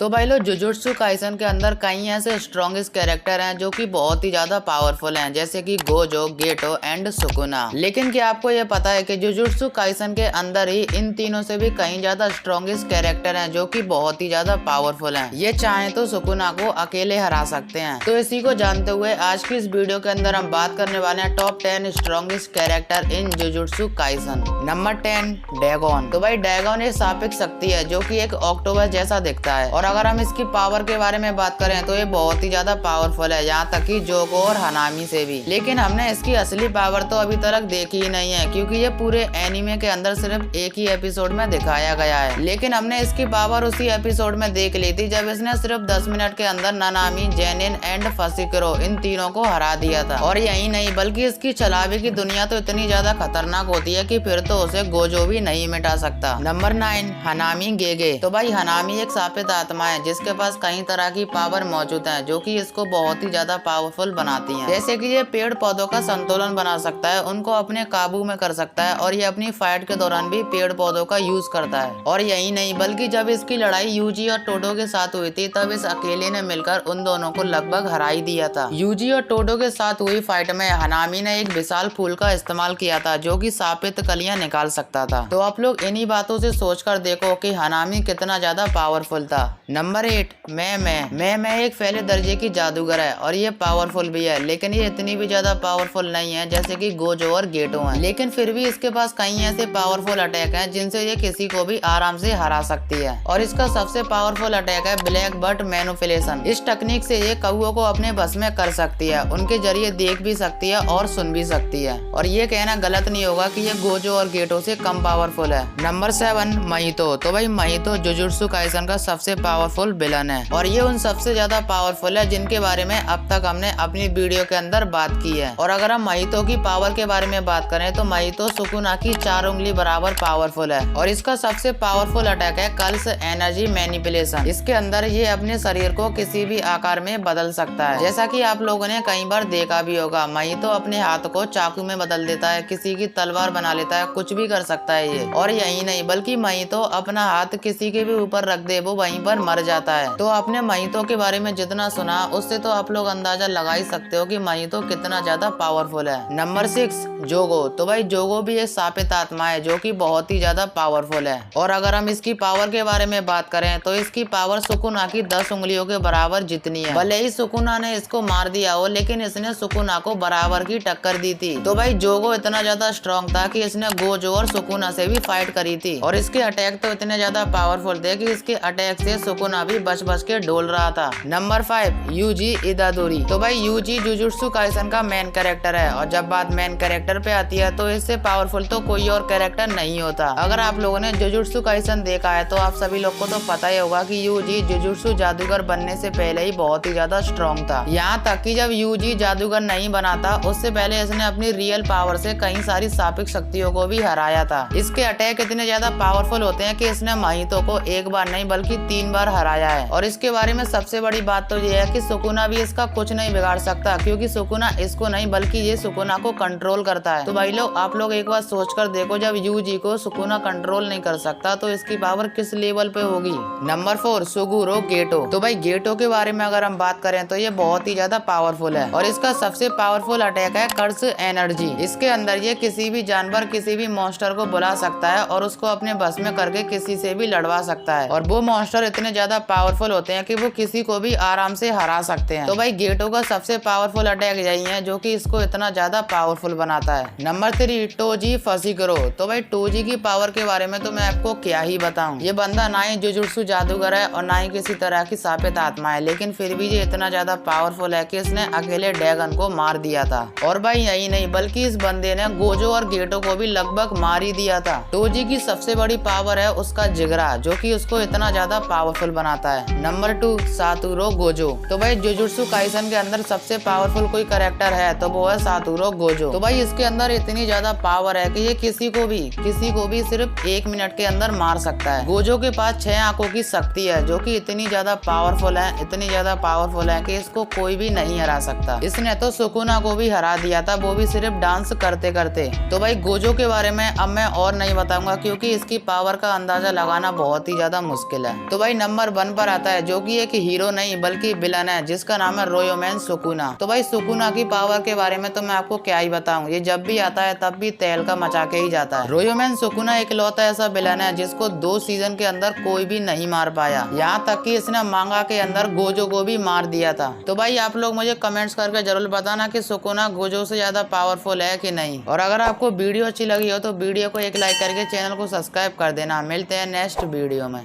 तो भाई लोग जुजुत्सु काइसन के अंदर कई ऐसे स्ट्रॉन्गेस्ट कैरेक्टर हैं जो कि बहुत ही ज्यादा पावरफुल हैं, जैसे कि गोजो, गेटो एंड सुकुना। लेकिन क्या आपको ये पता है कि जुजुत्सु काइसन के अंदर ही इन तीनों से भी कई ज्यादा स्ट्रॉन्गेस्ट कैरेक्टर हैं जो कि बहुत ही ज्यादा पावरफुल हैं। ये चाहे तो सुकुना को अकेले हरा सकते हैं। तो इसी को जानते हुए आज की इस वीडियो के अंदर हम बात करने वाले हैं top 10 strongest character in jujutsu Kaisen. Number 10 Dagon. तो भाई डैगोन एक सापेक्ष शक्ति है जो कि एक ऑक्टोपस जैसा दिखता है, और अगर हम इसकी पावर के बारे में बात करें तो ये बहुत ही ज्यादा पावरफुल है, यहाँ तक कि जोगो और हनामी से भी। लेकिन हमने इसकी असली पावर तो अभी तक देखी ही नहीं है, क्योंकि ये पूरे एनिमे के अंदर सिर्फ एक ही एपिसोड में दिखाया गया है। लेकिन हमने इसकी पावर उसी एपिसोड में देख ली थी जब इसने सिर्फ 10 मिनट के अंदर नानामी, जेनिन एंड फसिक्रो इन तीनों को हरा दिया था। और यही नहीं बल्कि इसकी चलावे की दुनिया तो इतनी ज्यादा खतरनाक होती है कि फिर तो उसे गोजो भी नहीं मिटा सकता। नंबर 9 हनामी गेगे। तो भाई हनामी एक शापित आत्मा है जिसके पास कई तरह की पावर मौजूद है जो कि इसको बहुत ही ज्यादा पावरफुल बनाती है। जैसे कि ये पेड़ पौधों का संतुलन बना सकता है, उनको अपने काबू में कर सकता है, और ये अपनी फाइट के दौरान भी पेड़ पौधों का यूज करता है। और यही नहीं बल्कि जब इसकी लड़ाई यूजी और टोडो के साथ हुई थी तब इस अकेले ने मिलकर उन दोनों को लगभग हरा ही दिया था। यूजी और टोडो के साथ हुई फाइट में हनामी ने एक विशाल फूल का इस्तेमाल किया था जो कि शापित कलियां निकाल सकता था। तो आप लोग इन्हीं बातों से सोचकर देखो कि हनामी कितना ज्यादा पावरफुल था। नंबर 8 मैं एक पहले दर्जे की जादूगर है और ये पावरफुल भी है, लेकिन ये इतनी भी ज्यादा पावरफुल नहीं है जैसे कि गोजो और गेटो हैं। लेकिन फिर भी इसके पास कई ऐसे पावरफुल अटैक हैं जिनसे ये किसी को भी आराम से हरा सकती है। और इसका सबसे पावरफुल अटैक है ब्लैक बर्ड मैनिपुलेशन। इस टेक्निक से ये कौओं को अपने बस में कर सकती है, उनके जरिए देख भी सकती है और सुन भी सकती है। और ये कहना गलत नहीं होगा कि ये गोजो और गेटो से कम पावरफुल है। Number 7 Mahito. तो भाई महितो जुजुत्सु काइसन का सबसे पावरफुल विलन है, और ये उन सबसे ज्यादा पावरफुल है जिनके बारे में अब तक हमने अपनी वीडियो के अंदर बात की है। और अगर हम महितो की पावर के बारे में बात करें तो महितो सुकुना की 4 उंगली बराबर पावरफुल है, और इसका सबसे पावरफुल अटैक है कल्स एनर्जी मैनिपुलेशन। इसके अंदर ये अपने शरीर को किसी भी आकार में बदल सकता है, जैसा कि आप लोगों ने कई बार देखा भी होगा। महितो अपने हाथ को चाकू में बदल देता है, किसी की तलवार बना लेता है, कुछ भी कर सकता है ये। और यही नहीं बल्कि महितो अपना हाथ किसी के भी ऊपर रख दे वो वहीं पर मर जाता है। तो आपने महितो के बारे में जितना सुना उससे तो आप लोग अंदाजा लगा ही सकते हो कि महितो कितना ज्यादा पावरफुल है। नंबर 6 जोगो। तो भाई जोगो भी एक शापित आत्मा है जो कि बहुत ही ज्यादा पावरफुल है, और अगर हम इसकी पावर के बारे में बात करें तो इसकी पावर सुकुना की 10 उंगलियों के बराबर जितनी है। भले ही सुकुना ने इसको मार दिया हो, लेकिन इसने सुकुना को बराबर की टक्कर दी थी। तो भाई जोगो इतना ज्यादा स्ट्रॉन्ग था कि इसने गोजो और सुकुना से भी फाइट करी थी, और इसके अटैक तो इतने ज्यादा पावरफुल थे कि इसके अटैक से सुकुना भी बच बच के डोल रहा था। Number 5 Yuji Itadori. तो भाई यूजी जुजुत्सु काइसन का मेन कैरेक्टर है, और जब बात मेन कैरेक्टर पे आती है तो इससे पावरफुल तो कोई और कैरेक्टर नहीं होता। अगर आप लोगों ने जुजुत्सु काइसन देखा है तो आप सभी लोग को तो पता ही होगा कि यूजी जुजुत्सु जादूगर बनने से पहले ही बहुत ही ज्यादा स्ट्रॉन्ग था। यहाँ तक कि जब यूजी जादूगर नहीं बना था उससे पहले इसने अपनी रियल पावर से कई सारी शापित शक्तियों को भी हराया था। इसके अटैक इतने ज्यादा पावरफुल होते हैं कि इसने महितो को एक बार नहीं बल्कि 3 बार हराया है। और इसके बारे में सबसे बड़ी बात तो ये है कि सुकुना भी इसका कुछ नहीं बिगाड़ सकता, क्योंकि सुकुना इसको नहीं बल्कि ये सुकुना को कंट्रोल करता है। तो भाई लोग आप लोग एक बार सोचकर देखो, जब यूजी को सुकुना कंट्रोल नहीं कर सकता तो इसकी पावर किस लेवल पे होगी। नंबर 4 सुगुरो गेटो। तो भाई गेटो के बारे में अगर हम बात करें तो ये बहुत ही ज्यादा पावरफुल है, और इसका सबसे पावरफुल अटैक है कर्स एनर्जी। इसके अंदर ये किसी भी जानवर, किसी भी मॉन्स्टर को बुला सकता है और उसको अपने बस में करके किसी से भी लड़वा सकता है, और वो मॉन्स्टर इतने ज्यादा पावरफुल होते हैं कि वो किसी को भी आराम से हरा सकते हैं। तो भाई गेटो का सबसे पावरफुल अटैक यही है जो कि इसको इतना ज्यादा पावरफुल बनाता है। नंबर 3 टोजी फसिक्रो। तो भाई टोजी की पावर के बारे में तो मैं आपको क्या ही बताऊं। ये बंदा ना ही जुजुत्सु जादूगर है और ना ही किसी तरह की शापित आत्मा है, लेकिन फिर भी ये इतना ज्यादा पावरफुल है कि इसने अकेले ड्रैगन को मार दिया था। और भाई यही नहीं बल्कि इस बंदे ने गोजो और गेटो को भी लगभग मार ही दिया था। टोजी की सबसे बड़ी पावर है उसका जिगरा, जो कि उसको इतना ज्यादा पावरफुल बनाता है। Number 2 Satoru Gojo. तो भाई जुजुत्सु काइसन के अंदर सबसे पावरफुल कोई कैरेक्टर है तो वो है सातुरो गोजो। तो भाई इसके अंदर इतनी ज्यादा पावर है कि ये किसी को भी सिर्फ 1 मिनट के अंदर मार सकता है। गोजो के पास 6 आंखों की शक्ति है जो कि इतनी ज्यादा पावरफुल है कि इसको कोई भी नहीं हरा सकता। इसने तो सुकुना को भी हरा दिया था, वो भी सिर्फ डांस करते करते। तो भाई गोजो के बारे बारे में अब मैं और नहीं बताऊंगा, क्योंकि इसकी पावर का अंदाजा लगाना बहुत ही ज्यादा मुश्किल है। तो भाई नंबर 1 पर आता है, जो कि एक हीरो नहीं बल्कि विलन है, जिसका नाम है रोयोमैन सुकुना। तो भाई सुकुना की पावर के बारे में तो मैं आपको क्या ही बताऊं, ये जब भी आता है तब भी तहलका मचा के ही जाता है। रोयोमैन सुकुना इकलौता ऐसा विलन है जिसको 2 सीजन के अंदर कोई भी नहीं मार पाया, यहाँ तक कि इसने मांगा के अंदर गोजो को भी मार दिया था। तो भाई आप लोग मुझे कमेंट्स करके जरूर बताना कि सुकुना गोजो से ज्यादा पावरफुल है कि नहीं। और अगर आपको वीडियो अच्छी लगी हो तो वीडियो को एक लाइक करके चैनल को सब्सक्राइब कर देना। मिलते हैं नेक्स्ट वीडियो में।